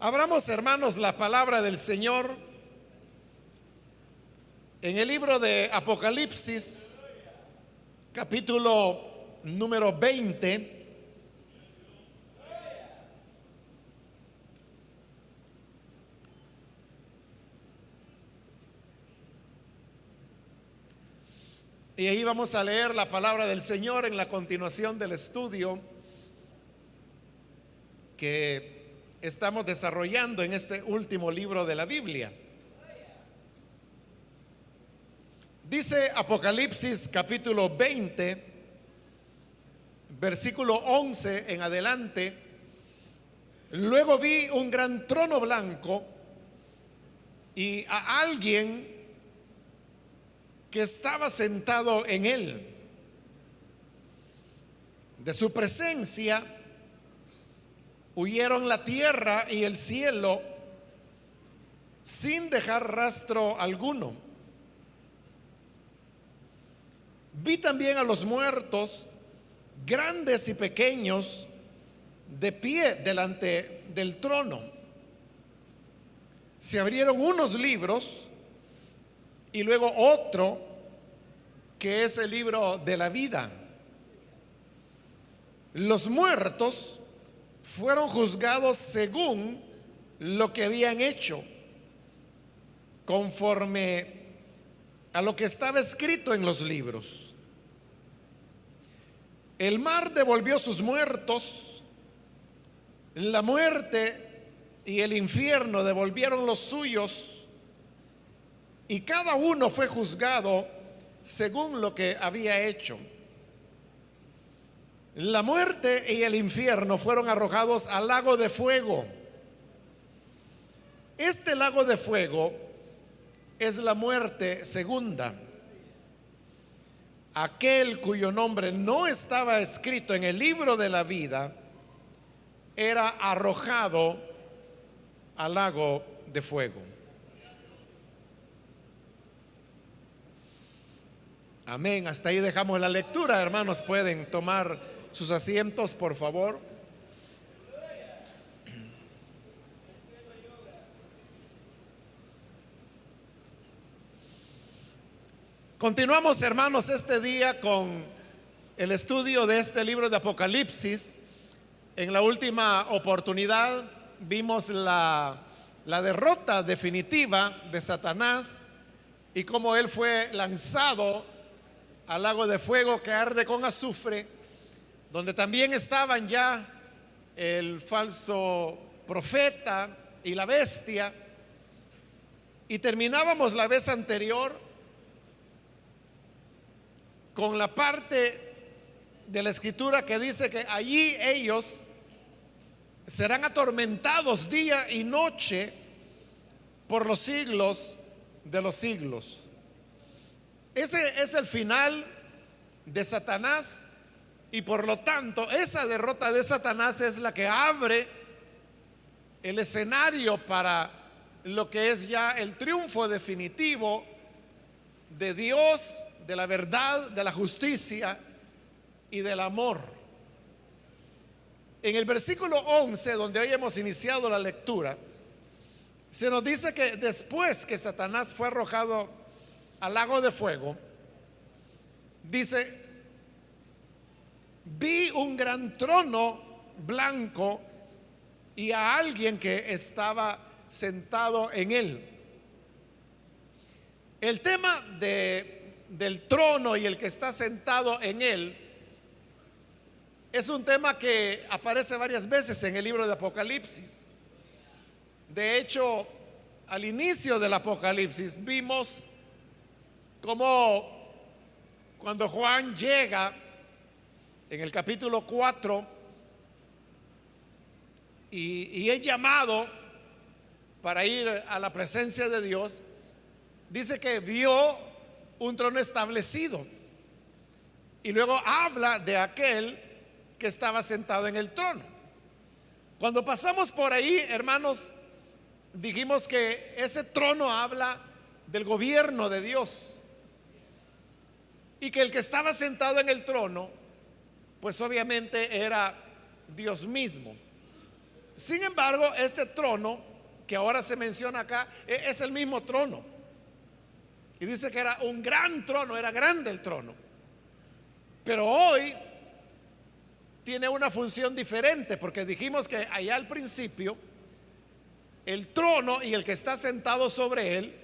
Abramos, hermanos, la palabra del Señor en el libro de Apocalipsis, capítulo número 20. Y ahí vamos a leer la palabra del Señor en la continuación del estudio que estamos desarrollando en este último libro de la Biblia. Dice Apocalipsis capítulo 20, versículo 11 en adelante: luego vi un gran trono blanco y a alguien que estaba sentado en él. De su presencia huyeron la tierra y el cielo sin dejar rastro alguno. Vi también a los muertos, grandes y pequeños, de pie delante del trono. Se abrieron unos libros y luego otro, que es el libro de la vida. Los muertos fueron juzgados según lo que habían hecho, conforme a lo que estaba escrito en los libros. El mar devolvió sus muertos, la muerte y el infierno devolvieron los suyos, y cada uno fue juzgado según lo que había hecho. La muerte y el infierno fueron arrojados al lago de fuego. Este lago de fuego es la muerte segunda. Aquel cuyo nombre no estaba escrito en el libro de la vida era arrojado al lago de fuego. Amén. Hasta ahí dejamos la lectura. Hermanos, pueden tomar sus asientos, por favor. Continuamos, hermanos, este día con el estudio de este libro de Apocalipsis. En la última oportunidad vimos la derrota definitiva de Satanás y cómo él fue lanzado al lago de fuego que arde con azufre, donde también estaban ya el falso profeta y la bestia. Y terminábamos la vez anterior con la parte de la escritura que dice que allí ellos serán atormentados día y noche por los siglos de los siglos. Ese es el final de Satanás, y por lo tanto esa derrota de Satanás es la que abre el escenario para lo que es ya el triunfo definitivo de Dios, de la verdad, de la justicia y del amor. En el versículo 11, donde hoy hemos iniciado la lectura, se nos dice que después que Satanás fue arrojado al lago de fuego, dice: vi un gran trono blanco y a alguien que estaba sentado en él. El tema del trono y el que está sentado en él es un tema que aparece varias veces en el libro de Apocalipsis. De hecho, al inicio del Apocalipsis vimos como cuando Juan llega en el capítulo 4 y es llamado para ir a la presencia de Dios, dice que vio un trono establecido y luego habla de aquel que estaba sentado en el trono. Cuando pasamos por ahí, hermanos, dijimos que ese trono habla del gobierno de Dios, y que el que estaba sentado en el trono, pues obviamente era Dios mismo. Sin embargo, este trono que ahora se menciona acá es el mismo trono. Y dice que era un gran trono, era grande el trono. Pero hoy tiene una función diferente, porque dijimos que allá al principio el trono y el que está sentado sobre él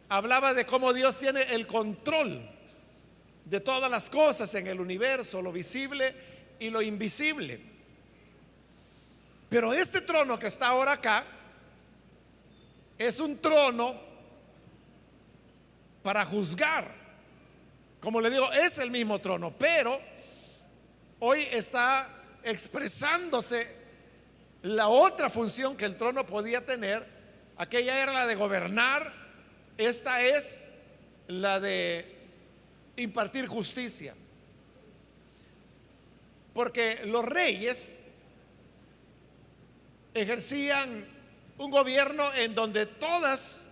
hablaba de cómo Dios tiene el control de todas las cosas en el universo, lo visible y lo invisible. Pero este trono que está ahora acá es un trono para juzgar. Como le digo, es el mismo trono, pero hoy está expresándose la otra función que el trono podía tener. Aquella era la de gobernar, esta es la de impartir justicia. Porque los reyes ejercían un gobierno en donde todos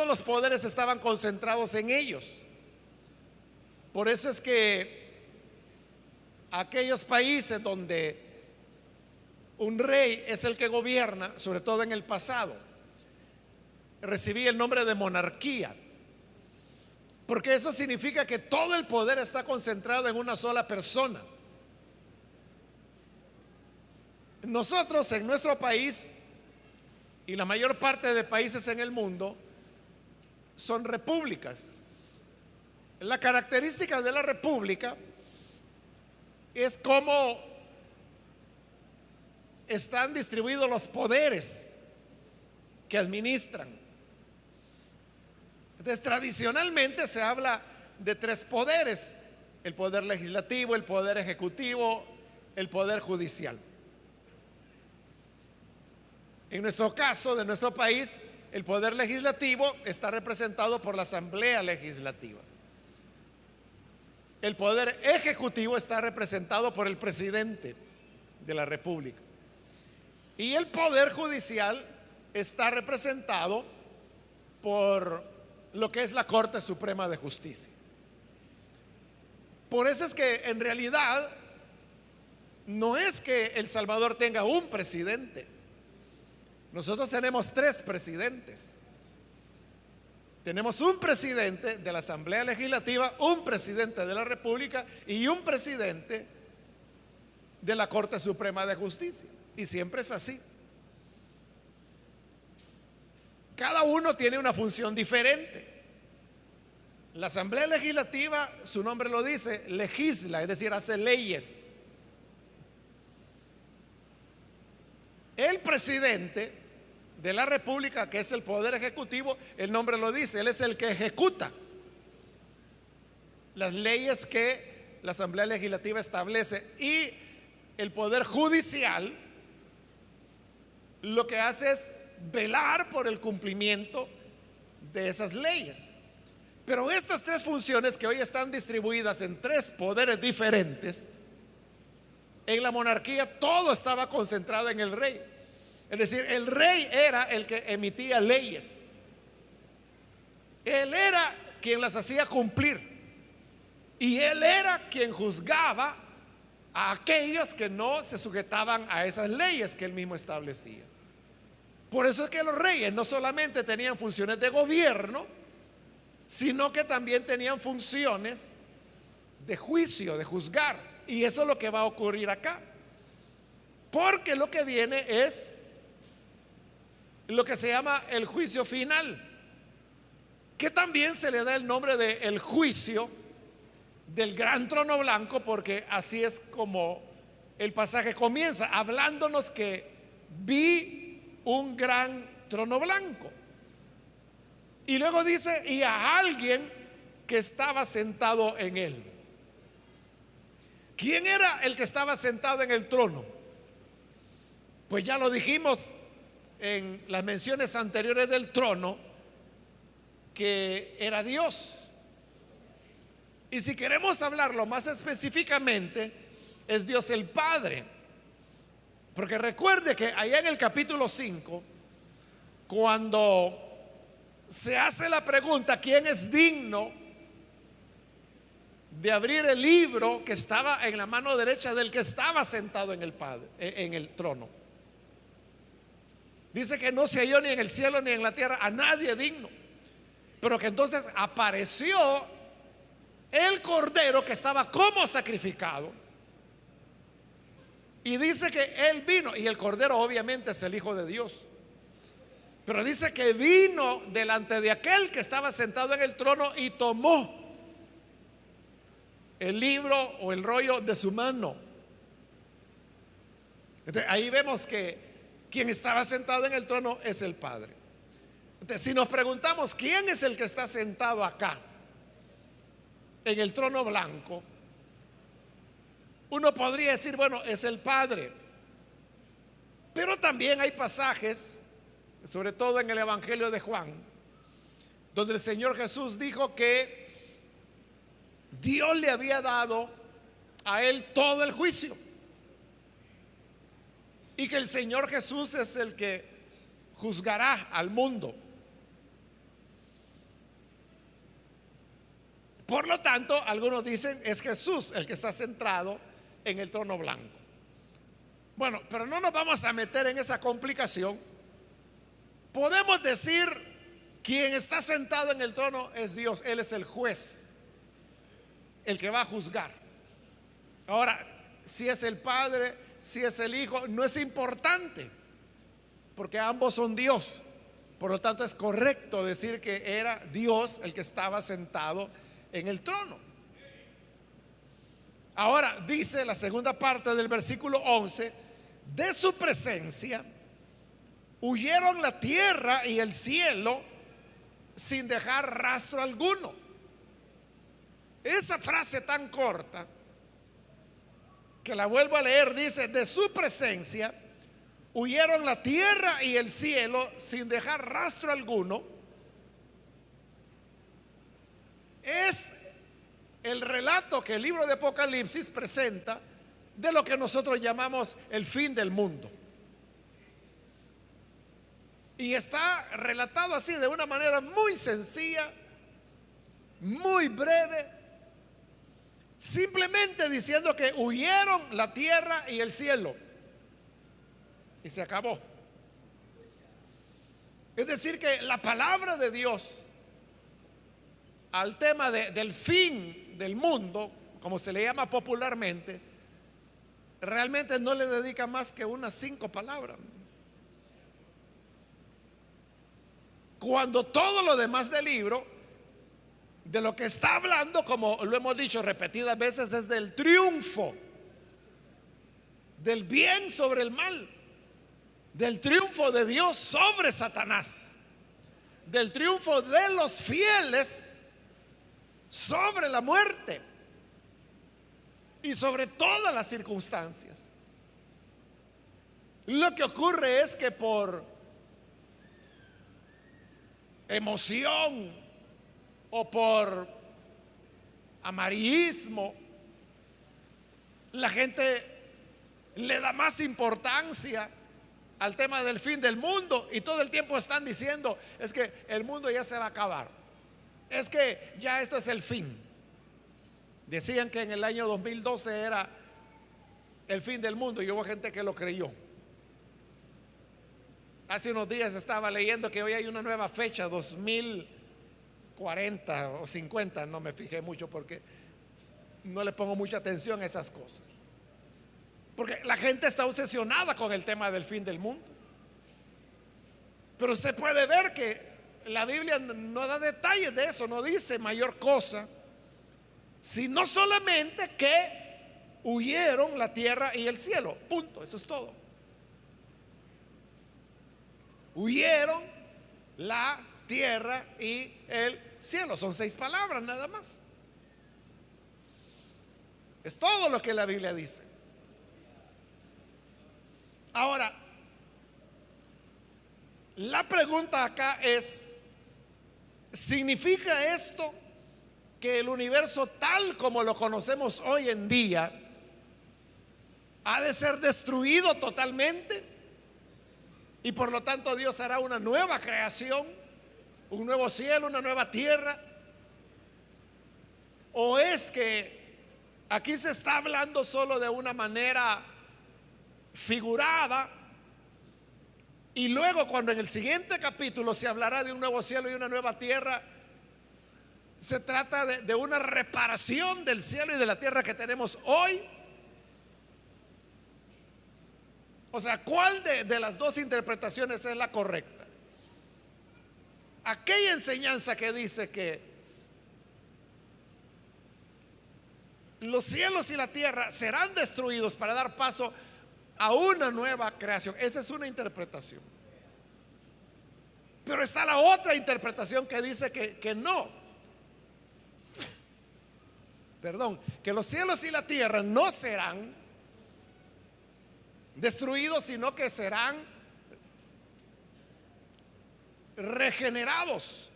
los poderes estaban concentrados en ellos. Por eso es que aquellos países donde un rey es el que gobierna, sobre todo en el pasado, recibía el nombre de monarquía, porque eso significa que todo el poder está concentrado en una sola persona. Nosotros en nuestro país y la mayor parte de países en el mundo son repúblicas. La característica de la república es cómo están distribuidos los poderes que administran. Entonces, tradicionalmente se habla de tres poderes: el poder legislativo, el poder ejecutivo, el poder judicial. En nuestro caso, de nuestro país, el poder legislativo está representado por la Asamblea Legislativa. El poder ejecutivo está representado por el presidente de la República. Y el poder judicial está representado por lo que es la Corte Suprema de Justicia. Por eso es que en realidad no es que El Salvador tenga un presidente. Nosotros tenemos tres presidentes. Tenemos un presidente de la Asamblea Legislativa, un presidente de la República y un presidente de la Corte Suprema de Justicia. Y siempre es así. Cada uno tiene una función diferente. La Asamblea Legislativa, su nombre lo dice, legisla, es decir, hace leyes. El presidente de la República, que es el poder ejecutivo, el nombre lo dice, él es el que ejecuta las leyes que la Asamblea Legislativa establece. Y el poder judicial lo que hace es velar por el cumplimiento de esas leyes. Pero estas tres funciones, que hoy están distribuidas en tres poderes diferentes, en la monarquía todo estaba concentrado en el rey. Es decir, el rey era el que emitía leyes. Él era quien las hacía cumplir. Y él era quien juzgaba a aquellos que no se sujetaban a esas leyes que él mismo establecía. Por eso es que los reyes no solamente tenían funciones de gobierno, sino que también tenían funciones de juicio, de juzgar. Y eso es lo que va a ocurrir acá. Porque lo que viene es lo que se llama el juicio final, que también se le da el nombre de el juicio del gran trono blanco, porque así es como el pasaje comienza, hablándonos que vi un gran trono blanco. Y luego dice, y a alguien que estaba sentado en él. ¿Quién era el que estaba sentado en el trono? Pues ya lo dijimos en las menciones anteriores del trono, que era Dios. Y si queremos hablarlo más específicamente, es Dios el Padre. Porque recuerde que allá en el capítulo 5, cuando se hace la pregunta, ¿quién es digno de abrir el libro que estaba en la mano derecha del que estaba sentado en el Padre, en el trono? Dice que no se halló ni en el cielo ni en la tierra a nadie digno. Pero que entonces apareció el cordero que estaba como sacrificado. Y dice que él vino, y el cordero obviamente es el Hijo de Dios. Pero dice que vino delante de aquel que estaba sentado en el trono y tomó el libro o el rollo de su mano. Entonces, ahí vemos que quien estaba sentado en el trono es el Padre. Entonces, si nos preguntamos quién es el que está sentado acá en el trono blanco, uno podría decir, bueno, es el Padre. Pero también hay pasajes, sobre todo en el Evangelio de Juan, donde el Señor Jesús dijo que Dios le había dado a él todo el juicio, y que el Señor Jesús es el que juzgará al mundo. Por lo tanto, algunos dicen es Jesús el que está sentado en el trono blanco. Bueno, pero no nos vamos a meter en esa complicación. Podemos decir quien está sentado en el trono es Dios. Él es el juez, el que va a juzgar. Ahora, si es el Padre, si es el Hijo, no es importante, porque ambos son Dios. Por lo tanto, es correcto decir que era Dios el que estaba sentado en el trono. Ahora dice la segunda parte del versículo 11: de su presencia huyeron la tierra y el cielo sin dejar rastro alguno. Esa frase tan corta, que la vuelvo a leer, dice: de su presencia huyeron la tierra y el cielo sin dejar rastro alguno. Es el relato que el libro de Apocalipsis presenta de lo que nosotros llamamos el fin del mundo. Y está relatado así, de una manera muy sencilla, muy breve, simplemente diciendo que huyeron la tierra y el cielo, y se acabó. Es decir, que la palabra de Dios al tema del fin del mundo, como se le llama popularmente, realmente no le dedica más que unas 5 palabras, cuando todo lo demás del libro, de lo que está hablando, como lo hemos dicho repetidas veces, es del triunfo del bien sobre el mal, del triunfo de Dios sobre Satanás, del triunfo de los fieles sobre la muerte y sobre todas las circunstancias. Lo que ocurre es que por emoción o por amarillismo, la gente le da más importancia al tema del fin del mundo, y todo el tiempo están diciendo: es que el mundo ya se va a acabar, es que ya esto es el fin. Decían que en el año 2012 era el fin del mundo, y hubo gente que lo creyó. Hace unos días estaba leyendo que hoy hay una nueva fecha, 2040 o 50, no me fijé mucho porque no le pongo mucha atención a esas cosas, porque la gente está obsesionada con el tema del fin del mundo. Pero usted puede ver que la Biblia no da detalles de eso, no dice mayor cosa, sino solamente que huyeron la tierra y el cielo, punto, eso es todo. Huyeron la tierra y el cielo, son 6 palabras nada más. Es todo lo que la Biblia dice. Ahora, la pregunta acá es: ¿significa esto que el universo tal como lo conocemos hoy en día ha de ser destruido totalmente, y por lo tanto Dios hará una nueva creación, un nuevo cielo, una nueva tierra? ¿O es que aquí se está hablando solo de una manera figurada Y luego cuando en el siguiente capítulo se hablará de un nuevo cielo y una nueva tierra, se trata de una reparación del cielo y de la tierra que tenemos hoy. O sea, ¿cuál de las dos interpretaciones es la correcta? Aquella enseñanza que dice que los cielos y la tierra serán destruidos para dar paso a una nueva creación. Esa es una interpretación. Pero está la otra interpretación que dice que no. Perdón, que los cielos y la tierra no serán destruidos, sino que serán regenerados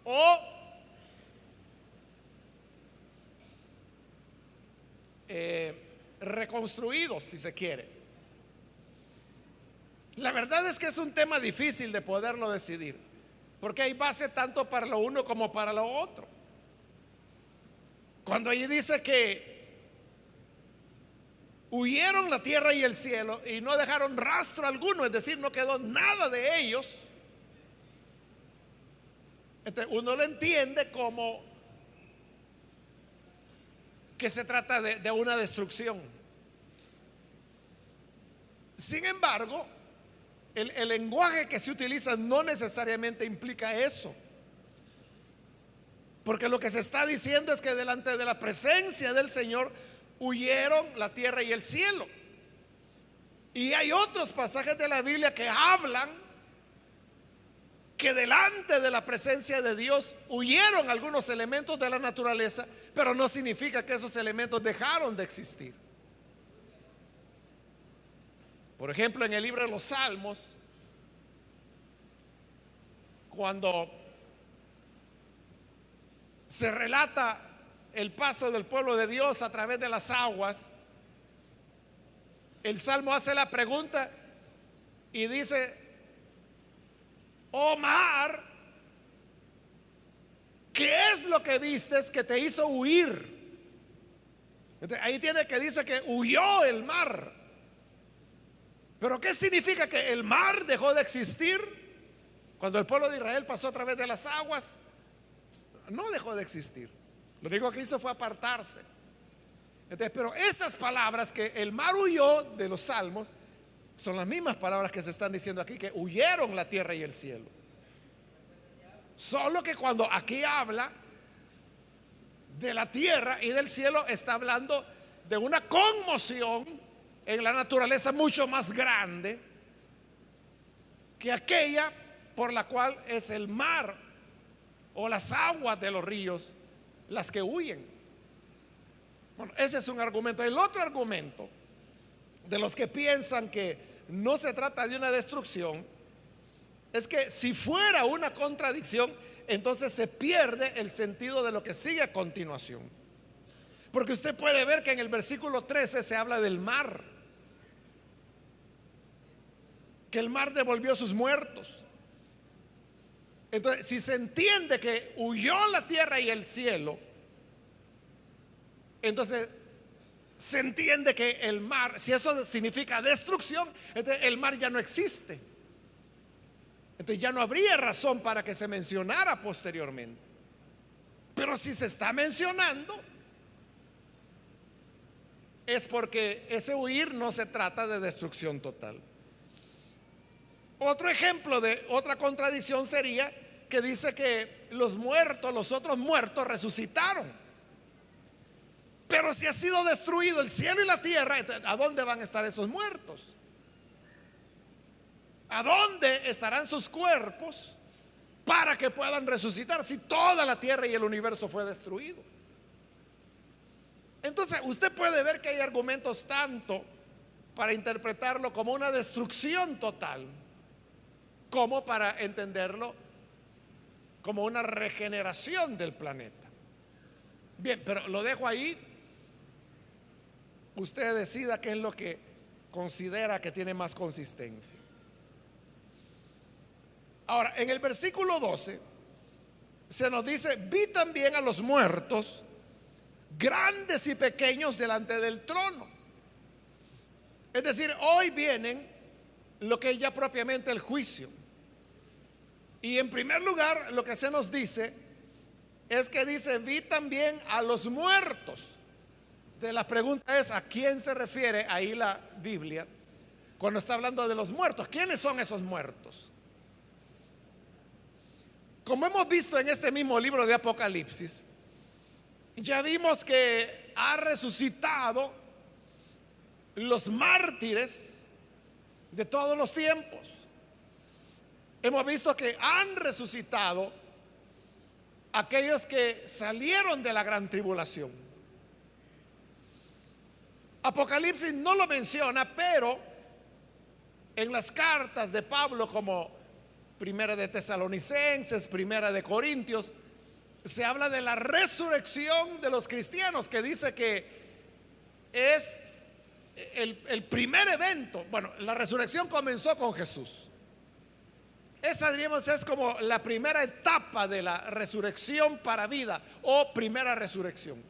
o reconstruidos, si se quiere. La verdad es que es un tema difícil de poderlo decidir, porque hay base tanto para lo uno como para lo otro. Cuando allí dice que huyeron la tierra y el cielo y no dejaron rastro alguno, es decir, no quedó nada de ellos, uno lo entiende como que se trata de una destrucción. Sin embargo, el lenguaje que se utiliza no necesariamente implica eso, porque lo que se está diciendo es que delante de la presencia del Señor huyeron la tierra y el cielo. Y hay otros pasajes de la Biblia que hablan que delante de la presencia de Dios huyeron algunos elementos de la naturaleza, pero no significa que esos elementos dejaron de existir. Por ejemplo, en el libro de los Salmos, cuando se relata el paso del pueblo de Dios a través de las aguas, el Salmo hace la pregunta y dice: oh mar, ¿qué es lo que vistes que te hizo huir? Ahí tiene que dice que huyó el mar. Pero ¿qué significa que el mar dejó de existir cuando el pueblo de Israel pasó a través de las aguas? No dejó de existir. Lo único que hizo fue apartarse. Pero esas palabras que el mar huyó de los salmos son las mismas palabras que se están diciendo aquí, que huyeron la tierra y el cielo. Solo que cuando aquí habla de la tierra y del cielo, está hablando de una conmoción en la naturaleza mucho más grande que aquella por la cual es el mar o las aguas de los ríos las que huyen. Bueno, ese es un argumento. El otro argumento de los que piensan que no se trata de una destrucción es que si fuera una contradicción, entonces se pierde el sentido de lo que sigue a continuación. Porque usted puede ver que en el versículo 13 se habla del mar, que el mar devolvió sus muertos. Entonces, si se entiende que huyó la tierra y el cielo, entonces se entiende que el mar, si eso significa destrucción, entonces el mar ya no existe. Entonces ya no habría razón para que se mencionara posteriormente. Pero si se está mencionando, es porque ese huir no se trata de destrucción total. Otro ejemplo de otra contradicción sería que dice que los muertos, los otros muertos resucitaron. Pero si ha sido destruido el cielo y la tierra, ¿a dónde van a estar esos muertos? ¿A dónde estarán sus cuerpos para que puedan resucitar si toda la tierra y el universo fue destruido? Entonces usted puede ver que hay argumentos tanto para interpretarlo como una destrucción total, como para entenderlo como una regeneración del planeta. Bien, pero lo dejo ahí. Usted decida qué es lo que considera que tiene más consistencia. Ahora, en el versículo 12 se nos dice: vi también a los muertos, grandes y pequeños, delante del trono. Es decir, hoy vienen lo que es ya propiamente el juicio. Y en primer lugar, lo que se nos dice es que dice: vi también a los muertos. Entonces la pregunta es: ¿a quién se refiere ahí la Biblia cuando está hablando de los muertos? ¿Quiénes son esos muertos? Como hemos visto en este mismo libro de Apocalipsis, ya vimos que ha resucitado los mártires de todos los tiempos. Hemos visto que han resucitado aquellos que salieron de la gran tribulación. Apocalipsis no lo menciona, pero en las cartas de Pablo, como Primera de Tesalonicenses, Primera de Corintios, se habla de la resurrección de los cristianos, que dice que es el primer evento. Bueno, la resurrección comenzó con Jesús. Esa, diríamos, es como la primera etapa de la resurrección para vida, o primera resurrección.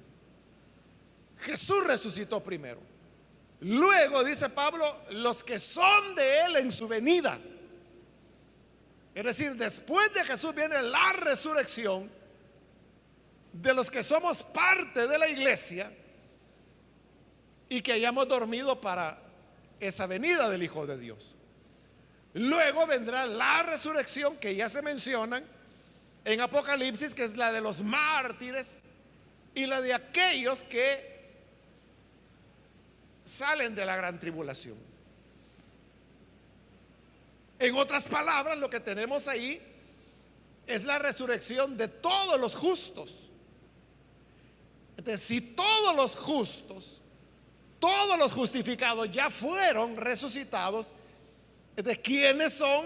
Jesús resucitó primero. Luego, dice Pablo, los que son de él en su venida. Es decir, después de Jesús viene la resurrección de los que somos parte de la iglesia y que hayamos dormido para esa venida del Hijo de Dios. Luego vendrá la resurrección que ya se mencionan en Apocalipsis, que es la de los mártires y la de aquellos que salen de la gran tribulación. En otras palabras, lo que tenemos ahí es la resurrección de todos los justos. Entonces, si todos los justos, todos los justificados ya fueron resucitados, entonces, ¿quiénes son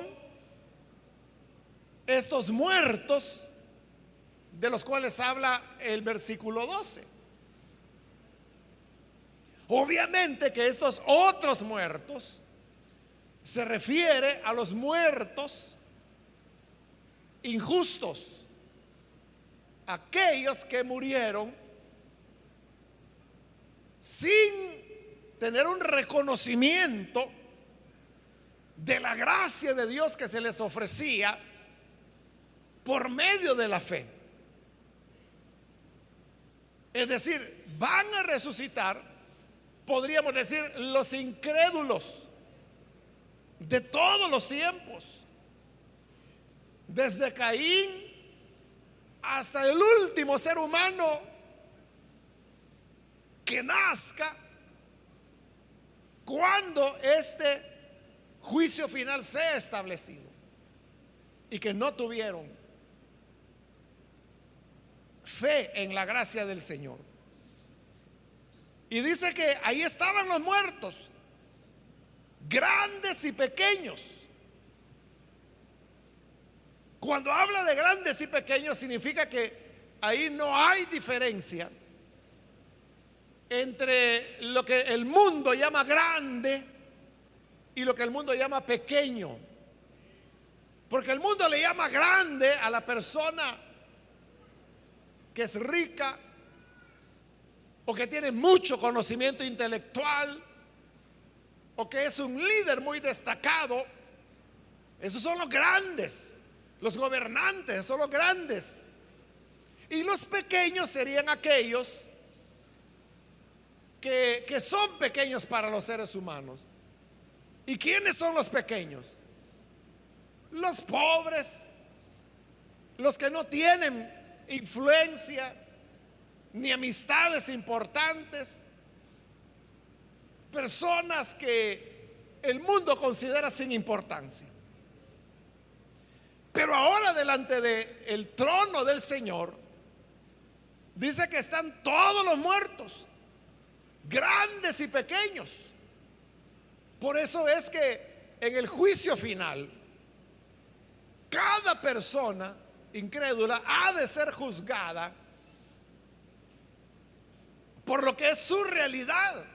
estos muertos de los cuales habla el versículo 12? Obviamente que estos otros muertos se refiere a los muertos injustos, aquellos que murieron sin tener un reconocimiento de la gracia de Dios que se les ofrecía por medio de la fe. Es decir, van a resucitar, podríamos decir, los incrédulos de todos los tiempos, desde Caín hasta el último ser humano que nazca, cuando este juicio final sea establecido, y que no tuvieron fe en la gracia del Señor. Y dice que ahí estaban los muertos, grandes y pequeños. Cuando habla de grandes y pequeños, significa que ahí no hay diferencia entre lo que el mundo llama grande y lo que el mundo llama pequeño. Porque el mundo le llama grande a la persona que es rica o que tiene mucho conocimiento intelectual o que es un líder muy destacado. Esos son los grandes. Los gobernantes son los grandes. Y los pequeños serían aquellos que son pequeños para los seres humanos. ¿Y quiénes son los pequeños? Los pobres, los que no tienen influencia ni amistades importantes, personas que el mundo considera sin importancia. Pero ahora, delante del trono del Señor, dice que están todos los muertos, grandes y pequeños. Por eso es que en el juicio final, cada persona incrédula ha de ser juzgada por lo que es su realidad.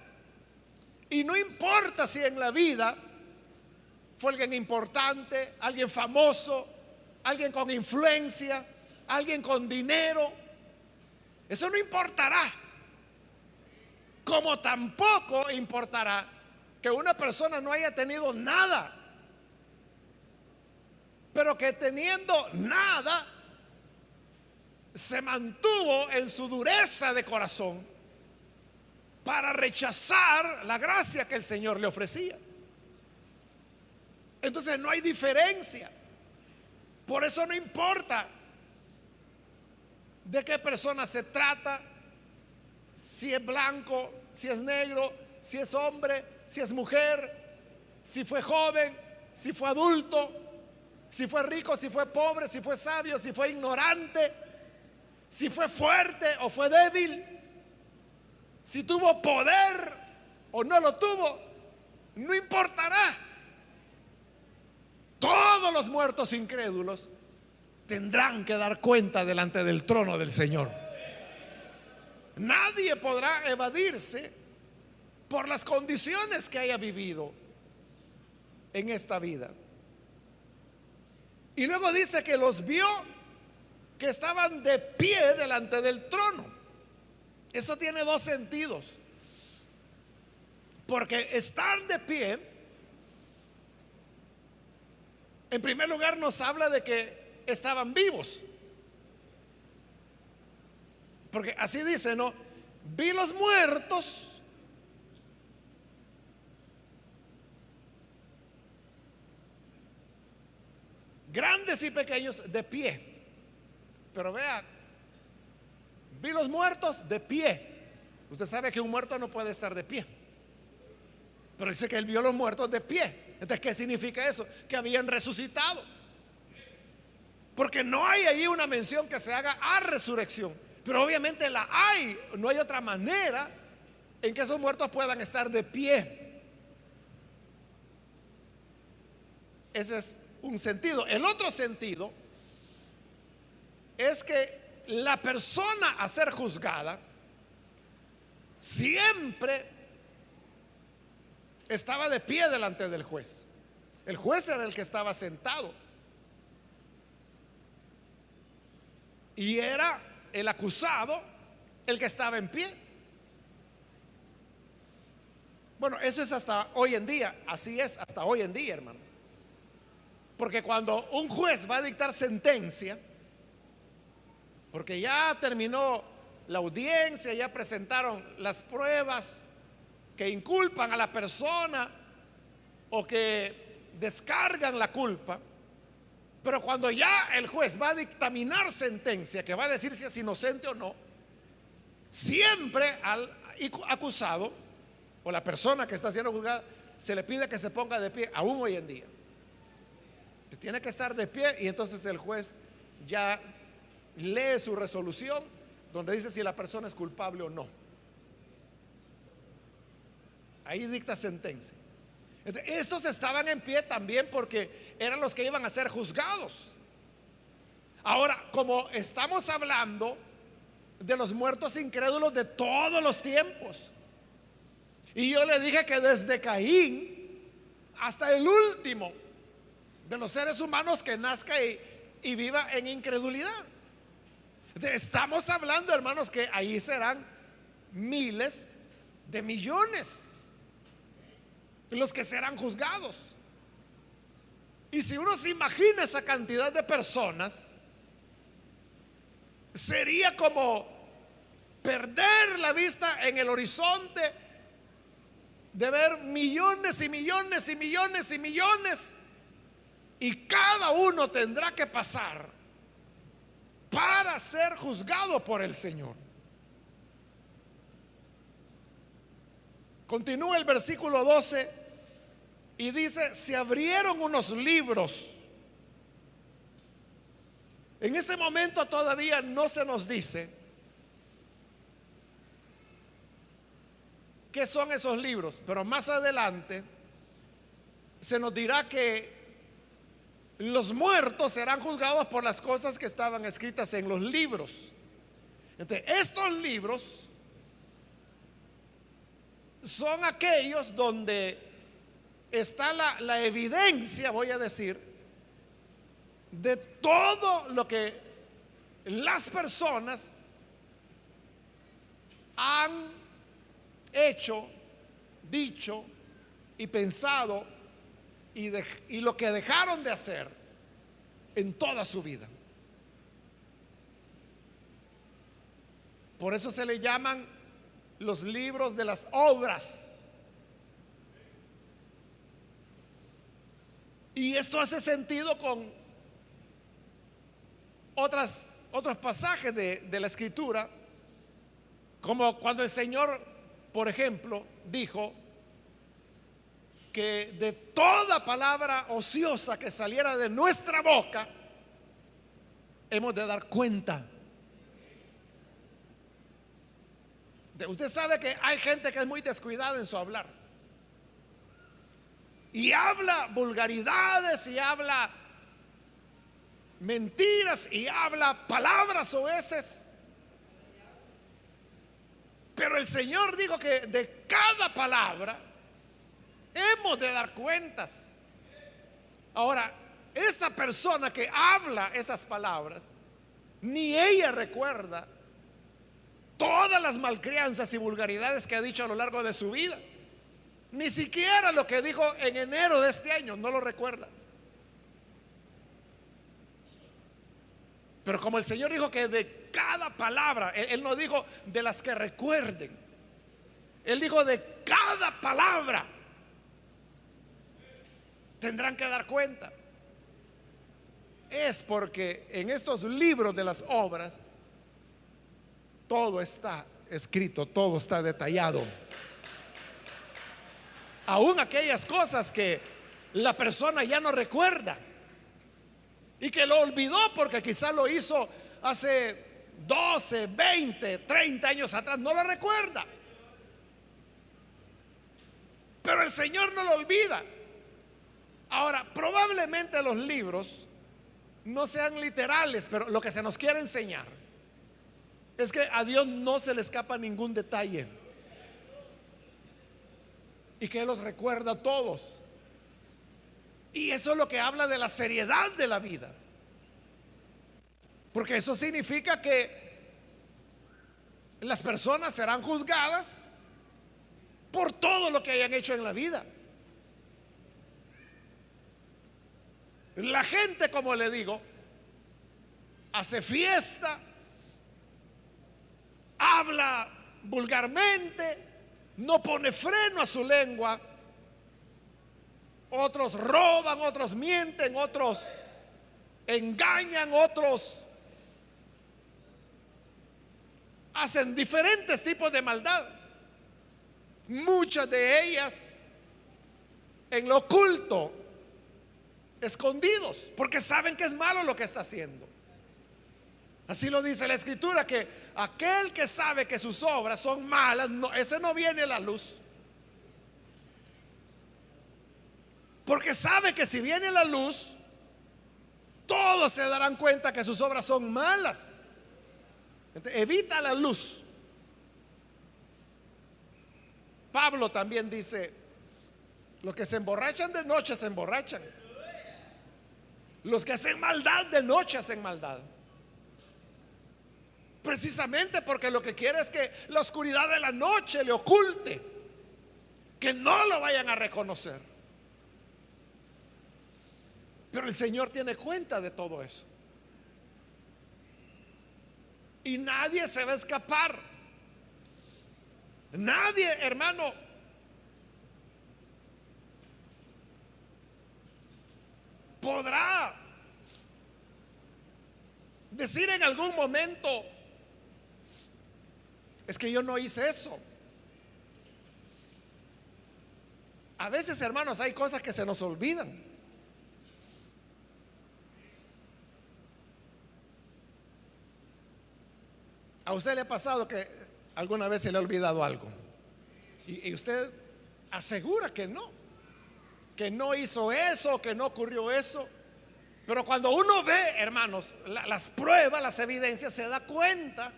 Y no importa si en la vida fue alguien importante, alguien famoso, alguien con influencia, alguien con dinero. Eso no importará. Como tampoco importará que una persona no haya tenido nada pero que teniendo nada, se mantuvo en su dureza de corazón para rechazar la gracia que el Señor le ofrecía. Entonces no hay diferencia. Por eso no importa de qué persona se trata, si es blanco, si es negro, si es hombre, si es mujer, si fue joven, si fue adulto, si fue rico, si fue pobre, si fue sabio, si fue ignorante, si fue fuerte o fue débil, si tuvo poder o no lo tuvo, no importará. Todos los muertos incrédulos tendrán que dar cuenta delante del trono del Señor. Nadie podrá evadirse por las condiciones que haya vivido en esta vida. Y luego dice que los vio que estaban de pie delante del trono. Eso tiene dos sentidos. Porque estar de pie, en primer lugar, nos habla de que estaban vivos. Porque así dice, ¿no? Vi los muertos grandes y pequeños de pie. Pero vea, vi los muertos de pie. Usted sabe que un muerto no puede estar de pie, pero dice que él vio los muertos de pie. Entonces, ¿qué significa eso? Que habían resucitado. Porque no hay ahí una mención que se haga a resurrección, pero obviamente la hay. No hay otra manera en que esos muertos puedan estar de pie. Ese es un sentido. El otro sentido es que la persona a ser juzgada siempre estaba de pie delante del juez. El juez era el que estaba sentado y era el acusado el que estaba en pie. Bueno, eso es hasta hoy en día. Así es hasta hoy en día, hermano. Porque cuando un juez va a dictar sentencia, porque ya terminó la audiencia, ya presentaron las pruebas que inculpan a la persona o que descargan la culpa, pero cuando ya el juez va a dictaminar sentencia, que va a decir si es inocente o no, siempre al acusado o la persona que está siendo juzgada se le pide que se ponga de pie, aún hoy en día. Tiene que estar de pie y entonces el juez ya lee su resolución donde dice si la persona es culpable o no. Ahí dicta sentencia. Entonces, estos estaban en pie también porque eran los que iban a ser juzgados. Ahora, como estamos hablando de los muertos incrédulos de todos los tiempos, y yo le dije que desde Caín hasta el último de los seres humanos que nazca y viva en incredulidad. Estamos hablando, hermanos, que ahí serán miles de millones los que serán juzgados. Y si uno se imagina esa cantidad de personas, sería como perder la vista en el horizonte de ver millones y millones y millones y millones, y cada uno tendrá que pasar para ser juzgado por el Señor. Continúa el versículo 12 y dice: se abrieron unos libros. En este momento todavía no se nos dice qué son esos libros, pero más adelante se nos dirá que los muertos serán juzgados por las cosas que estaban escritas en los libros. Entonces, estos libros son aquellos donde está la evidencia, voy a decir, de todo lo que las personas han hecho, dicho y pensado, y lo que dejaron de hacer en toda su vida. Por eso se le llaman los libros de las obras. Y esto hace sentido con otros pasajes de la Escritura, como cuando el Señor, por ejemplo, dijo que de toda palabra ociosa que saliera de nuestra boca, hemos de dar cuenta. Usted sabe que hay gente que es muy descuidada en su hablar y habla vulgaridades y habla mentiras y habla palabras soeces. Pero el Señor dijo que de cada palabra hemos de dar cuentas. Ahora, esa persona que habla esas palabras, ni ella recuerda todas las malcrianzas y vulgaridades que ha dicho a lo largo de su vida. Ni siquiera lo que dijo en enero de este año, no lo recuerda. Pero como el Señor dijo que de cada palabra, Él no dijo de las que recuerden, Él dijo de cada palabra tendrán que dar cuenta. Es porque en estos libros de las obras todo está escrito, todo está detallado. Aún aquellas cosas que la persona ya no recuerda y que lo olvidó porque quizá lo hizo hace 12, 20, 30 años atrás, no lo recuerda. Pero el Señor no lo olvida. Ahora, probablemente los libros no sean literales, pero lo que se nos quiere enseñar es que a Dios no se le escapa ningún detalle y que Él los recuerda a todos. Y eso es lo que habla de la seriedad de la vida, porque eso significa que las personas serán juzgadas por todo lo que hayan hecho en la vida. La gente, como le digo, hace fiesta, habla vulgarmente, no pone freno a su lengua. Otros roban, otros mienten, otros engañan, otros hacen diferentes tipos de maldad. Muchas de ellas en lo oculto, escondidos, porque saben que es malo lo que está haciendo. Así lo dice la Escritura, que aquel que sabe que sus obras son malas, ese no viene a la luz, porque sabe que si viene a la luz, todos se darán cuenta que sus obras son malas. Entonces, evita la luz. Pablo también dice: los que se emborrachan de noche se emborrachan, los que hacen maldad de noche hacen maldad. Precisamente porque lo que quiere es que la oscuridad de la noche le oculte, que no lo vayan a reconocer. Pero el Señor tiene cuenta de todo eso. Y nadie se va a escapar. Nadie, hermano, podrá decir en algún momento: es que yo no hice eso. A veces, hermanos, hay cosas que se nos olvidan. ¿A usted le ha pasado que alguna vez se le ha olvidado algo? Y usted asegura que no hizo eso, que no ocurrió eso. Pero cuando uno ve, hermanos, las pruebas, las evidencias, se da cuenta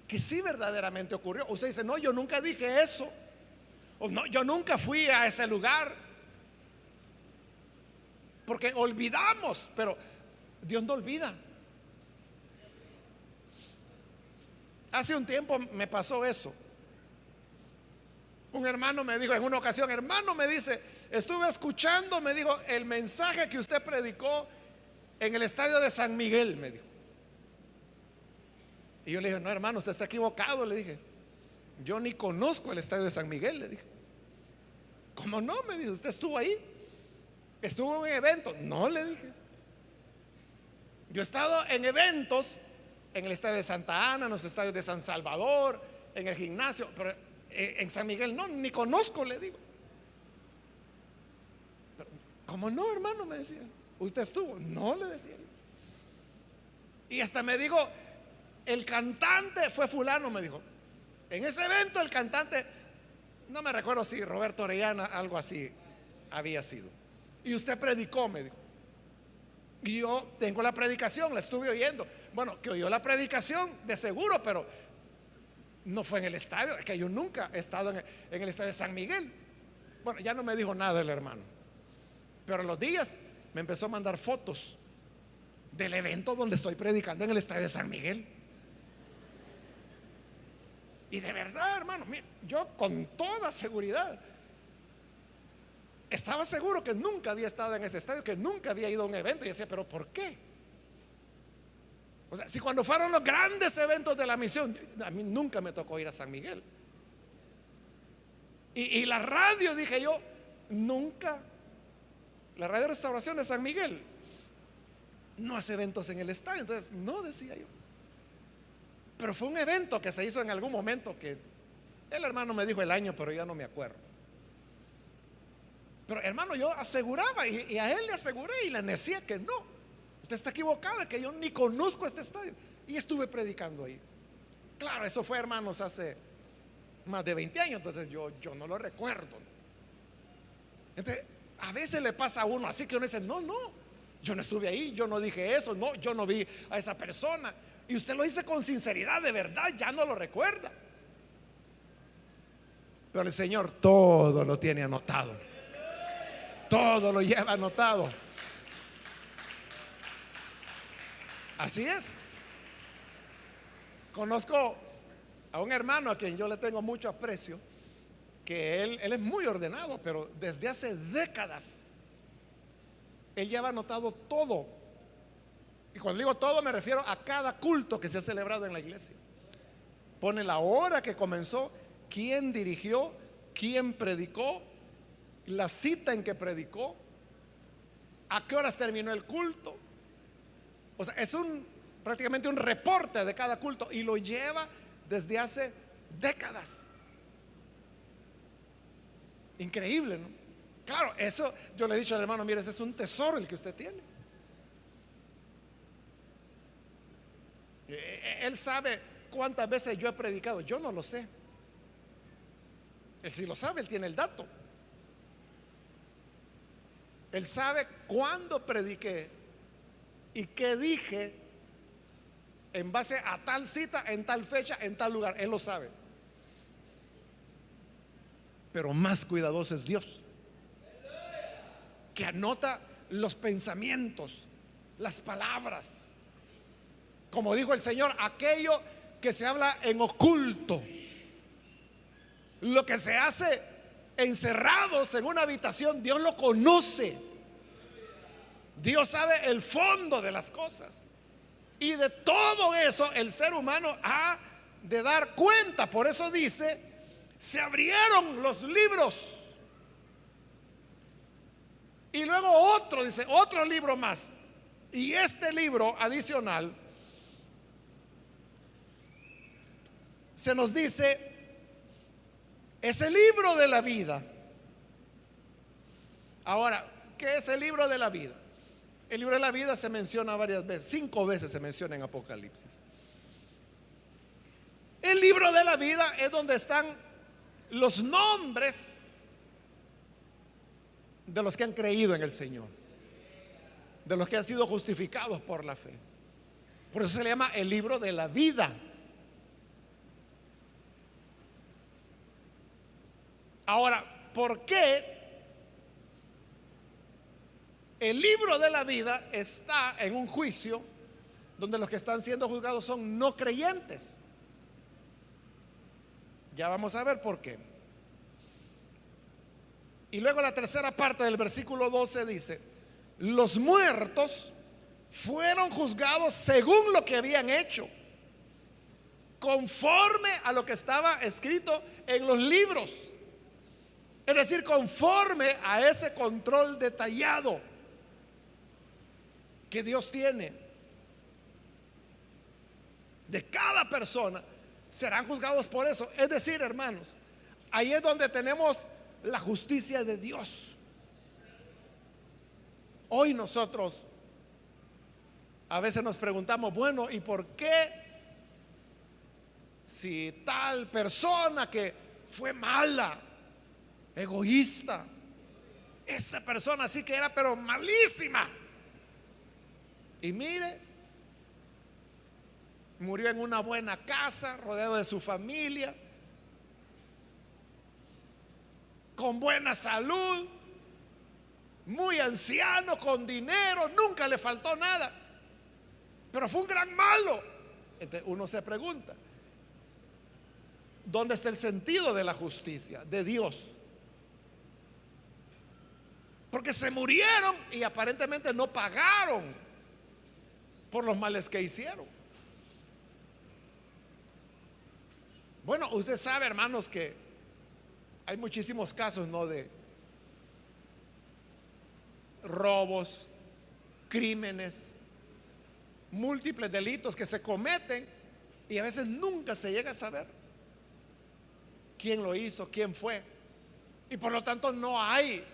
que sí verdaderamente ocurrió. Usted dice: no, yo nunca dije eso, o no, yo nunca fui a ese lugar, porque olvidamos. Pero Dios no olvida. Hace un tiempo me pasó eso. Un hermano me dijo en una ocasión: hermano, me dice, estuve escuchando, me dijo, el mensaje que usted predicó, en el estadio de San Miguel, me dijo. Y yo le dije, no, hermano, usted está equivocado, le dije. Yo ni conozco el estadio de San Miguel, le dije. ¿Cómo no? Me dijo, ¿usted estuvo ahí? ¿Estuvo en evento? No, le dije. Yo he estado en eventos en el estadio de Santa Ana, en los estadios de San Salvador, en el gimnasio, pero en San Miguel no, ni conozco, le digo. Pero, ¿cómo no, hermano? Me decía. ¿Usted estuvo? No, le decía. Y hasta me dijo, el cantante fue fulano, me dijo. En ese evento el cantante, no me recuerdo si Roberto Orellana, algo así había sido. Y usted predicó, me dijo. Y yo tengo la predicación, la estuve oyendo. Bueno, que oyó la predicación de seguro, pero no fue en el estadio. Es que yo nunca he estado en el estadio de San Miguel. Bueno, ya no me dijo nada el hermano. Pero a los días me empezó a mandar fotos del evento donde estoy predicando en el estadio de San Miguel. Y de verdad, hermano, mire, yo con toda seguridad estaba seguro que nunca había estado en ese estadio, que nunca había ido a un evento. Y decía, pero ¿por qué? O sea, si cuando fueron los grandes eventos de la misión, a mí nunca me tocó ir a San Miguel. Y la radio, dije yo, nunca. La radio Restauración de San Miguel no hace eventos en el estadio. Entonces, no, decía yo. Pero fue un evento que se hizo en algún momento, que el hermano me dijo el año, pero ya no me acuerdo. Pero hermano, yo aseguraba y a él le aseguré y le decía que no, usted está equivocado, que yo ni conozco este estadio. Y estuve predicando ahí. Claro, eso fue, hermanos, hace más de 20 años, entonces yo no lo recuerdo. Entonces, a veces le pasa a uno así que uno dice, no, yo no estuve ahí, yo no dije eso, no, yo no vi a esa persona. Y usted lo dice con sinceridad, de verdad, ya no lo recuerda. Pero el Señor todo lo tiene anotado. Todo lo lleva anotado. Así es. Conozco a un hermano a quien yo le tengo mucho aprecio, que él es muy ordenado, pero desde hace décadas él lleva anotado todo. Y cuando digo todo me refiero a cada culto que se ha celebrado en la iglesia. Pone la hora que comenzó, quién dirigió, quién predicó, la cita en que predicó, a qué horas terminó el culto. O sea, es prácticamente un reporte de cada culto y lo lleva desde hace décadas. Increíble, ¿no? Claro, eso yo le he dicho al hermano, mire, ese es un tesoro el que usted tiene. Él sabe cuántas veces yo he predicado, yo no lo sé. Él sí lo sabe, él tiene el dato. Él sabe cuándo prediqué y qué dije en base a tal cita, en tal fecha, en tal lugar. Él lo sabe. Pero más cuidadoso es Dios, que anota los pensamientos, las palabras. Como dijo el Señor, aquello que se habla en oculto, lo que se hace encerrados en una habitación, Dios lo conoce. Dios sabe el fondo de las cosas. Y de todo eso el ser humano ha de dar cuenta. Por eso dice, se abrieron los libros. Y luego otro, dice, otro libro más. Y este libro adicional se nos dice, es el libro de la vida. Ahora, ¿qué es el libro de la vida? El libro de la vida se menciona varias veces, 5 veces se menciona en Apocalipsis. El libro de la vida es donde están los nombres de los que han creído en el Señor, de los que han sido justificados por la fe. Por eso se le llama el libro de la vida. Ahora, ¿por qué el libro de la vida está en un juicio donde los que están siendo juzgados son no creyentes? Ya vamos a ver por qué. Y luego la tercera parte del versículo 12 dice, los muertos fueron juzgados según lo que habían hecho, conforme a lo que estaba escrito en los libros. Es decir, conforme a ese control detallado que Dios tiene de cada persona, serán juzgados por eso. Es decir, hermanos, ahí es donde tenemos la justicia de Dios. Hoy nosotros a veces nos preguntamos, bueno, ¿y por qué si tal persona que fue mala, egoísta, esa persona sí que era pero malísima, y mire, murió en una buena casa, rodeado de su familia, con buena salud, muy anciano, con dinero, nunca le faltó nada, pero fue un gran malo? Entonces uno se pregunta, ¿dónde está el sentido de la justicia de Dios? Porque se murieron y aparentemente no pagaron por los males que hicieron. Bueno, usted sabe, hermanos, que hay muchísimos casos, ¿no?, de robos, crímenes, múltiples delitos que se cometen y a veces nunca se llega a saber quién lo hizo, quién fue, y por lo tanto no hay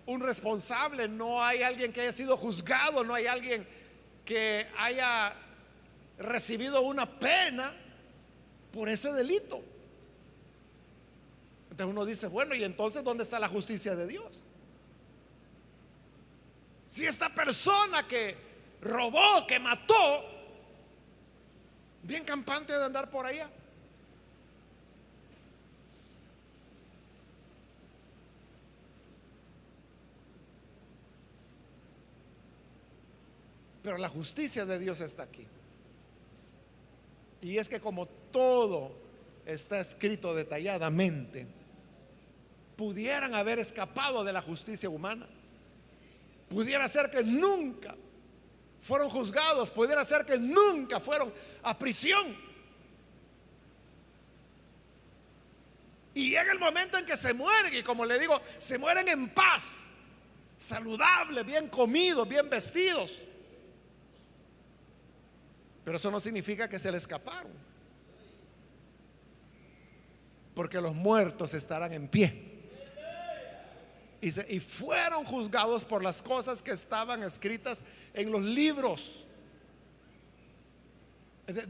un responsable, no hay alguien que haya sido juzgado, no hay alguien que haya recibido una pena por ese delito. Entonces uno dice, bueno, ¿y entonces dónde está la justicia de Dios? Si esta persona que robó, que mató, bien campante de andar por allá. Pero la justicia de Dios está aquí. Y es que como todo está escrito detalladamente, pudieran haber escapado de la justicia humana. Pudiera ser que nunca fueron juzgados, pudiera ser que nunca fueron a prisión. Y llega el momento en que se mueren, y como le digo, se mueren en paz, saludables, bien comidos, bien vestidos. Pero eso no significa que se le escaparon, porque los muertos estarán en pie y fueron juzgados por las cosas que estaban escritas en los libros.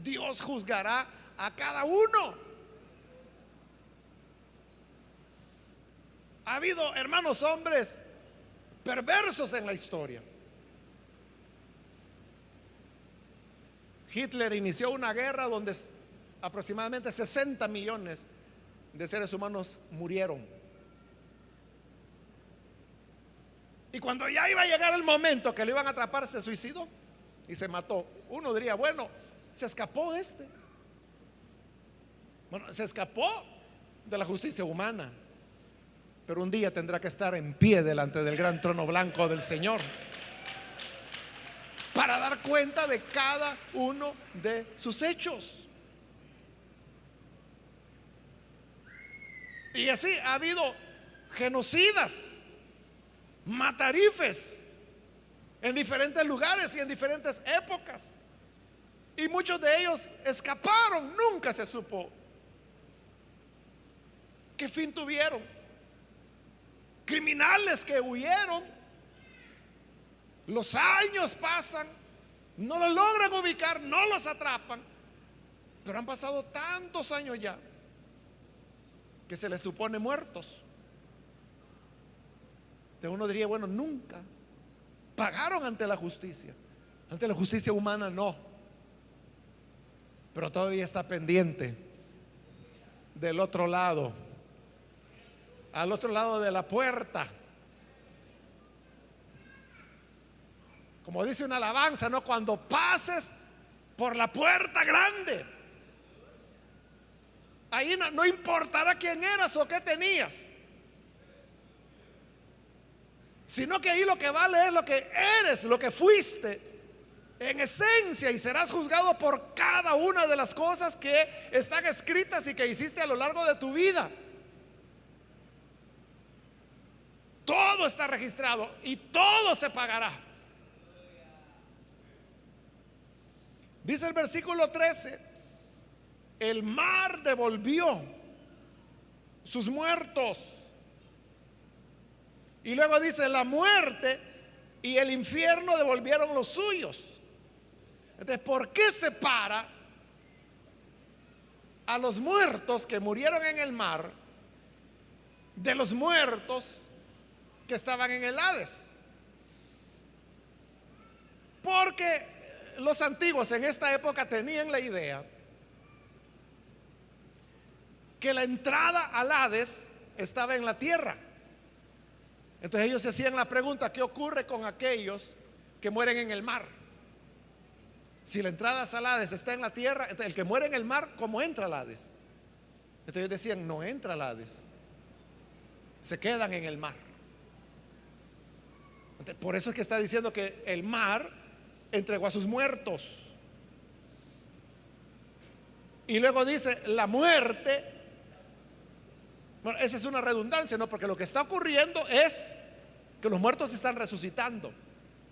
Dios juzgará a cada uno. Ha habido, hermanos, hombres perversos en la historia. Hitler inició una guerra donde aproximadamente 60 millones de seres humanos murieron. Y cuando ya iba a llegar el momento que lo iban a atrapar, se suicidó y se mató. Uno diría, bueno, se escapó este. Bueno, se escapó de la justicia humana, pero un día tendrá que estar en pie delante del gran trono blanco del Señor para dar cuenta de cada uno de sus hechos. Y así ha habido genocidas, matarifes en diferentes lugares y en diferentes épocas, y muchos de ellos escaparon. Nunca se supo qué fin tuvieron. Criminales que huyeron, los años pasan, no los logran ubicar, no los atrapan, pero han pasado tantos años ya que se les supone muertos. Entonces uno diría, bueno, nunca pagaron ante la justicia humana no, pero todavía está pendiente del otro lado, al otro lado de la puerta. Como dice una alabanza, ¿no? Cuando pases por la puerta grande, ahí no importará quién eras o qué tenías, sino que ahí lo que vale es lo que eres, lo que fuiste en esencia, y serás juzgado por cada una de las cosas que están escritas y que hiciste a lo largo de tu vida. Todo está registrado y todo se pagará. Dice el versículo 13: el mar devolvió sus muertos. Y luego dice: la muerte y el infierno devolvieron los suyos. Entonces, ¿por qué separa a los muertos que murieron en el mar de los muertos que estaban en el Hades? Porque los antiguos en esta época tenían la idea que la entrada al Hades estaba en la tierra. Entonces ellos se hacían la pregunta: ¿qué ocurre con aquellos que mueren en el mar? Si la entrada al Hades está en la tierra, entonces el que muere en el mar, ¿cómo entra al Hades? Entonces ellos decían: no entra al Hades, se quedan en el mar. Entonces, por eso es que está diciendo que el mar entregó a sus muertos. Y luego dice: la muerte. Bueno, esa es una redundancia, ¿no? Porque lo que está ocurriendo es que los muertos están resucitando.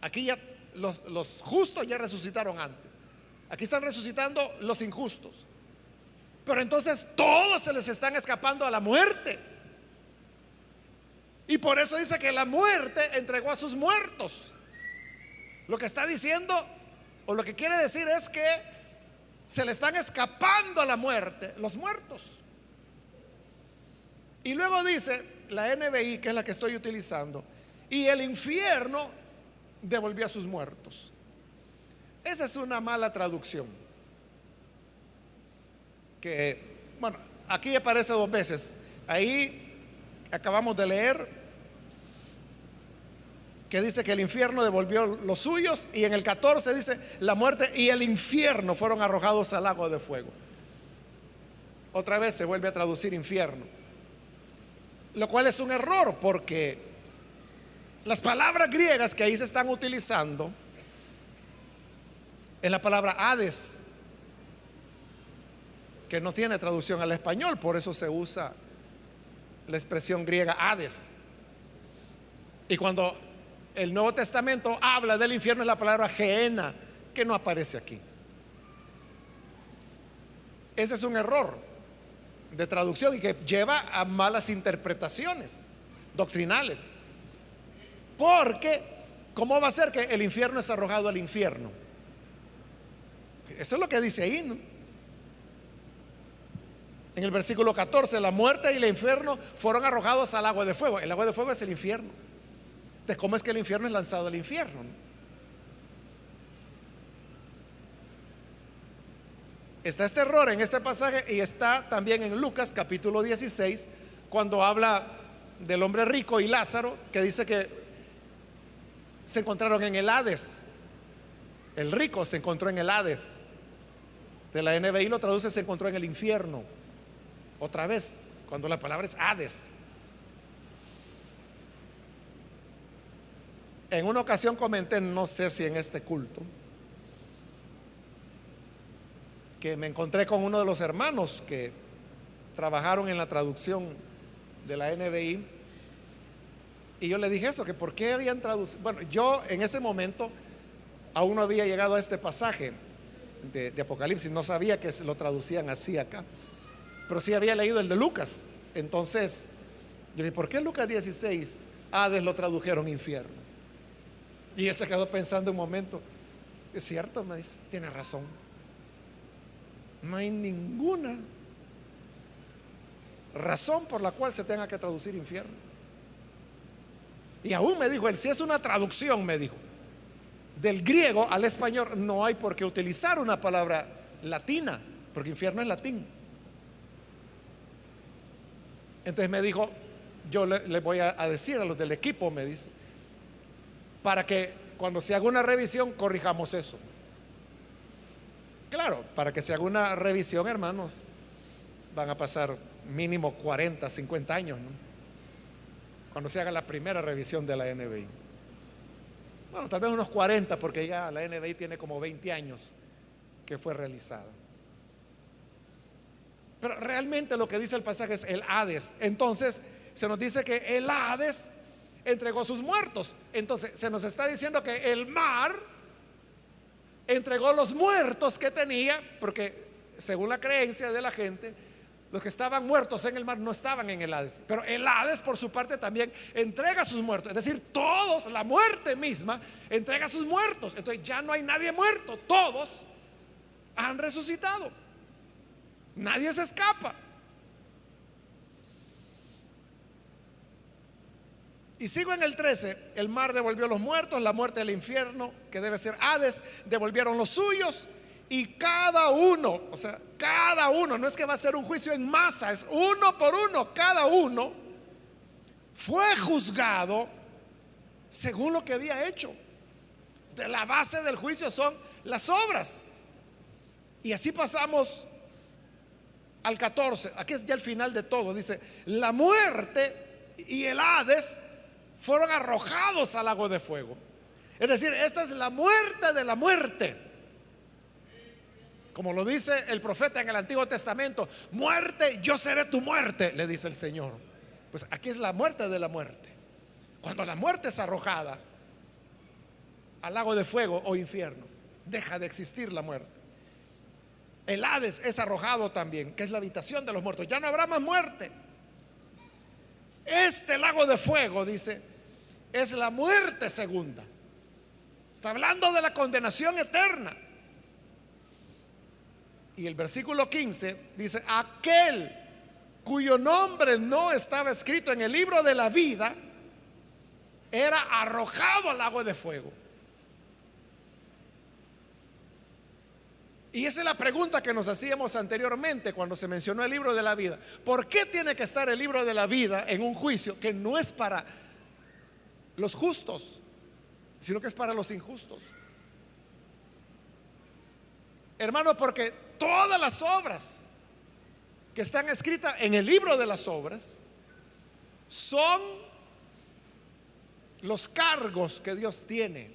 Aquí ya los justos ya resucitaron antes. Aquí están resucitando los injustos. Pero entonces todos se les están escapando a la muerte. Y por eso dice que la muerte entregó a sus muertos. Lo que está diciendo, o lo que quiere decir, es que se le están escapando a la muerte los muertos. Y luego dice la NBI, que es la que estoy utilizando: y el infierno devolvió a sus muertos. Esa es una mala traducción, que, bueno, aquí aparece dos veces. Ahí acabamos de leer que dice que el infierno devolvió los suyos, y en el 14 dice: la muerte y el infierno fueron arrojados al lago de fuego. Otra vez se vuelve a traducir infierno, lo cual es un error, porque las palabras griegas que ahí se están utilizando es la palabra Hades, que no tiene traducción al español. Por eso se usa la expresión griega Hades. Y cuando el Nuevo Testamento habla del infierno, es la palabra Gehenna, que no aparece aquí. Ese es un error de traducción y que lleva a malas interpretaciones doctrinales. Porque ¿cómo va a ser que el infierno es arrojado al infierno? Eso es lo que dice ahí, ¿no? En el versículo 14: la muerte y el infierno fueron arrojados al lago de fuego. El lago de fuego es el infierno. Entonces, ¿cómo es que el infierno es lanzado al infierno, no? Está este error en este pasaje, y está también en Lucas capítulo 16, cuando habla del hombre rico y Lázaro, que dice que se encontraron en el Hades. El rico se encontró en el Hades. De la NBI lo traduce: se encontró en el infierno. Otra vez, cuando la palabra es Hades. En una ocasión comenté, no sé si en este culto, que me encontré con uno de los hermanos que trabajaron en la traducción de la NBI, y yo le dije eso, que por qué habían traducido. Bueno, yo en ese momento aún no había llegado a este pasaje de Apocalipsis, no sabía que se lo traducían así acá, pero sí había leído el de Lucas. Entonces yo dije: ¿por qué Lucas 16 Hades lo tradujeron infierno? Y él se quedó pensando un momento. Es cierto, me dice, tiene razón. No hay ninguna razón por la cual se tenga que traducir infierno. Y aún me dijo él: si es una traducción, me dijo, del griego al español, no hay por qué utilizar una palabra latina, porque infierno es latín. Entonces me dijo: yo le voy a decir a los del equipo, me dice, para que cuando se haga una revisión corrijamos eso. Claro, para que se haga una revisión, hermanos, van a pasar mínimo 40, 50 años, ¿no? Cuando se haga la primera revisión de la NBI. Bueno, tal vez unos 40, porque ya la NBI tiene como 20 años que fue realizada. Pero realmente lo que dice el pasaje es el Hades. Entonces se nos dice que el Hades entregó sus muertos. Entonces se nos está diciendo que el mar entregó los muertos que tenía, porque según la creencia de la gente, los que estaban muertos en el mar no estaban en el Hades. Pero el Hades por su parte también entrega sus muertos. Es decir, todos, la muerte misma entrega sus muertos. Entonces ya no hay nadie muerto, todos han resucitado. Nadie se escapa. Y sigo en el 13. El mar devolvió los muertos, la muerte del infierno, que debe ser Hades, devolvieron los suyos. Y cada uno, o sea, cada uno, no es que va a ser un juicio en masa, es uno por uno, cada uno fue juzgado según lo que había hecho. De la base del juicio son las obras. Y así pasamos al 14. Aquí es ya el final de todo. Dice: la muerte y el Hades fueron arrojados al lago de fuego. Es decir, esta es la muerte de la muerte. Como lo dice el profeta en el Antiguo Testamento: muerte, yo seré tu muerte, le dice el Señor. Pues aquí es la muerte de la muerte. Cuando la muerte es arrojada al lago de fuego o infierno, deja de existir la muerte. El Hades es arrojado también, que es la habitación de los muertos. Ya no habrá más muerte. Este lago de fuego, dice, es la muerte segunda. Está hablando de la condenación eterna. Y el versículo 15 dice: aquel cuyo nombre no estaba escrito en el libro de la vida era arrojado al lago de fuego. Y esa es la pregunta que nos hacíamos anteriormente cuando se mencionó el libro de la vida. ¿Por qué tiene que estar el libro de la vida en un juicio que no es para los justos, sino que es para los injustos? Hermano, porque todas las obras que están escritas en el libro de las obras son los cargos que Dios tiene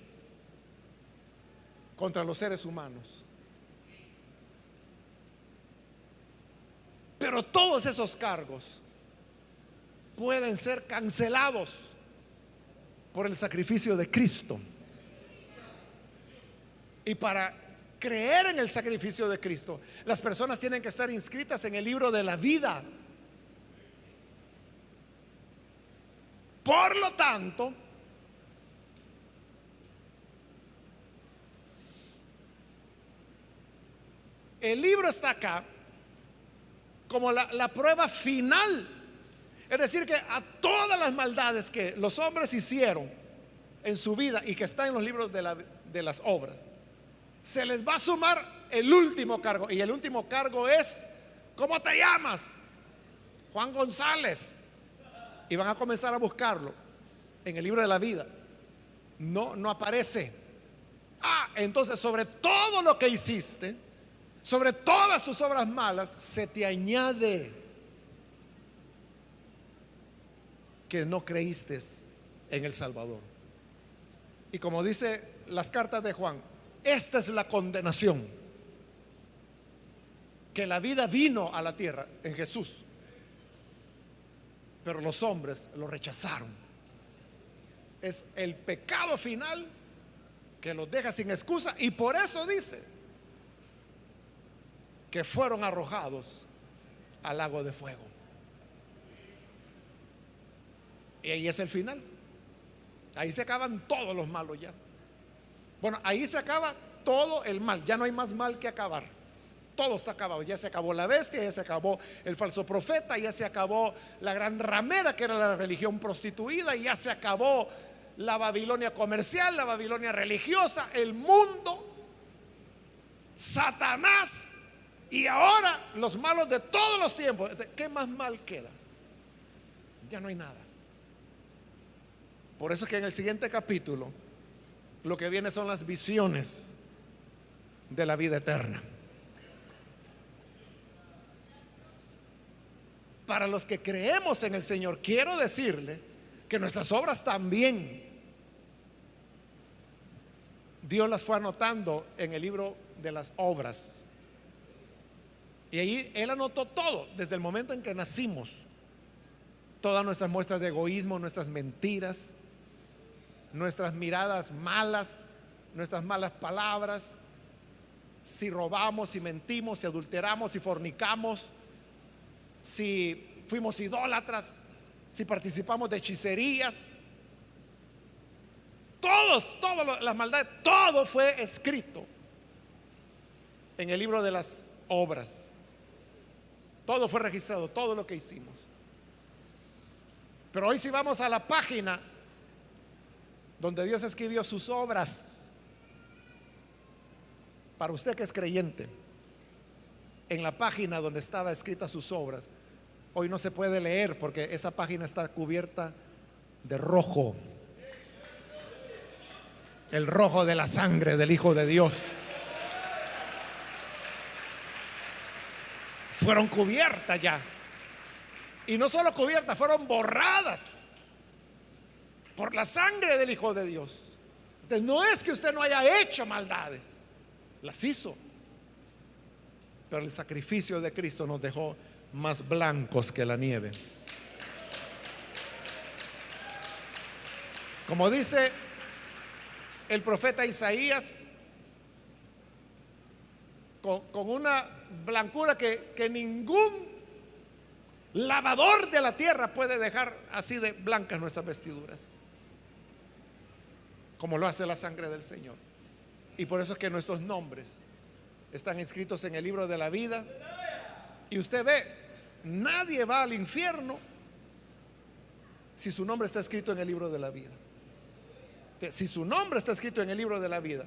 contra los seres humanos. Pero todos esos cargos pueden ser cancelados por el sacrificio de Cristo. Y para creer en el sacrificio de Cristo, las personas tienen que estar inscritas en el libro de la vida. Por lo tanto, el libro está acá como la prueba final. Es decir, que a todas las maldades que los hombres hicieron en su vida y que están en los libros de las obras, se les va a sumar el último cargo. Y el último cargo es: ¿cómo te llamas? Juan González. Y van a comenzar a buscarlo en el libro de la vida. No aparece. Entonces sobre todo lo que hiciste, sobre todas tus obras malas, se te añade que no creíste en el Salvador. Y como dice las cartas de Juan, esta es la condenación: que la vida vino a la tierra en Jesús, pero los hombres lo rechazaron. Es el pecado final que los deja sin excusa, y por eso dice que fueron arrojados al lago de fuego. Y ahí es el final. Ahí se acaban todos los malos ya. Bueno, ahí se acaba todo el mal. Ya no hay más mal que acabar. Todo está acabado. Ya se acabó la bestia, ya se acabó el falso profeta, ya se acabó la gran ramera, que era la religión prostituida, ya se acabó la Babilonia comercial, la Babilonia religiosa, el mundo, Satanás. Y ahora los malos de todos los tiempos. ¿Qué más mal queda? Ya no hay nada. Por eso es que en el siguiente capítulo lo que viene son las visiones de la vida eterna. Para los que creemos en el Señor, quiero decirle que nuestras obras también Dios las fue anotando en el libro de las obras. Y ahí Él anotó todo, desde el momento en que nacimos. Todas nuestras muestras de egoísmo, nuestras mentiras, nuestras miradas malas, nuestras malas palabras, si robamos, si mentimos, si adulteramos, si fornicamos, si fuimos idólatras, si participamos de hechicerías. Todas las maldades, todo fue escrito en el libro de las obras. Todo fue registrado, todo lo que hicimos. Pero hoy si vamos a la página donde Dios escribió sus obras, para usted que es creyente, en la página donde estaba escritas sus obras, hoy no se puede leer porque esa página está cubierta de rojo. El rojo de la sangre del Hijo de Dios. Fueron cubiertas ya. Y no solo cubiertas, fueron borradas por la sangre del Hijo de Dios. Entonces, no es que usted no haya hecho maldades, las hizo, pero el sacrificio de Cristo nos dejó más blancos que la nieve. Como dice el profeta Isaías, con una blancura que ningún lavador de la tierra puede dejar así de blancas nuestras vestiduras, como lo hace la sangre del Señor. Y por eso es que nuestros nombres están inscritos en el libro de la vida. Y usted ve, nadie va al infierno si su nombre está escrito en el libro de la vida. Si su nombre está escrito en el libro de la vida,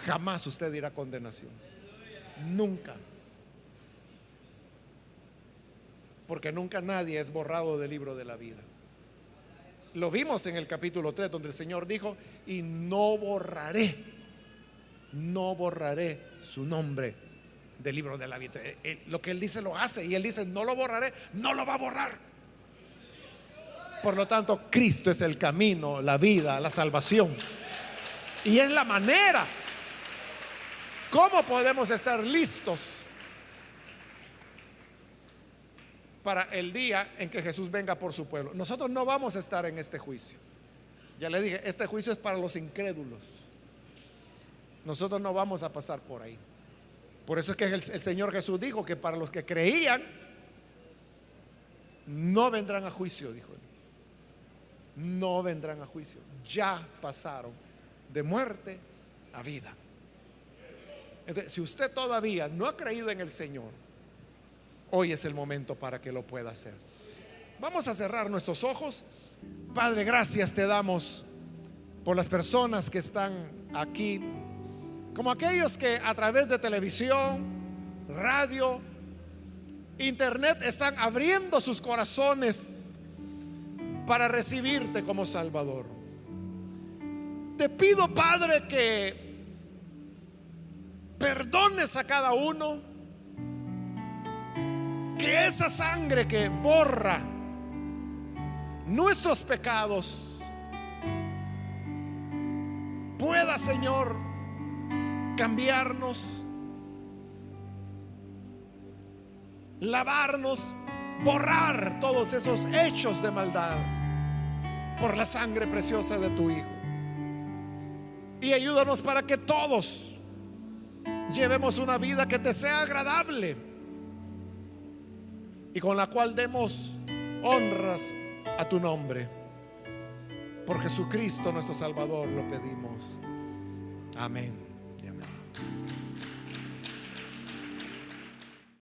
jamás usted irá a condenación. Nunca. Porque nunca nadie es borrado del libro de la vida. Lo vimos en el capítulo 3, donde el Señor dijo: y no borraré su nombre del libro de la vida. Lo que Él dice lo hace, y Él dice: no lo borraré, no lo va a borrar. Por lo tanto, Cristo es el camino, la vida, la salvación. Y es la manera. ¿Cómo podemos estar listos para el día en que Jesús venga por su pueblo? Nosotros no vamos a estar en este juicio. Ya le dije, este juicio es para los incrédulos. Nosotros no vamos a pasar por ahí. Por eso es que el Señor Jesús dijo que para los que creían no vendrán a juicio, dijo él. No vendrán a juicio, ya pasaron de muerte a vida. Entonces, si usted todavía no ha creído en el Señor, hoy es el momento para que lo pueda hacer. Vamos a cerrar nuestros ojos. Padre, gracias te damos por las personas que están aquí, como aquellos que a través de televisión, radio, internet están abriendo sus corazones para recibirte como Salvador. Te pido, Padre, que perdones a cada uno, que esa sangre que borra nuestros pecados pueda, Señor, cambiarnos, lavarnos, borrar todos esos hechos de maldad por la sangre preciosa de tu Hijo. Y ayúdanos para que todos llevemos una vida que te sea agradable y con la cual demos honras a tu nombre. Por Jesucristo nuestro Salvador lo pedimos. Amén.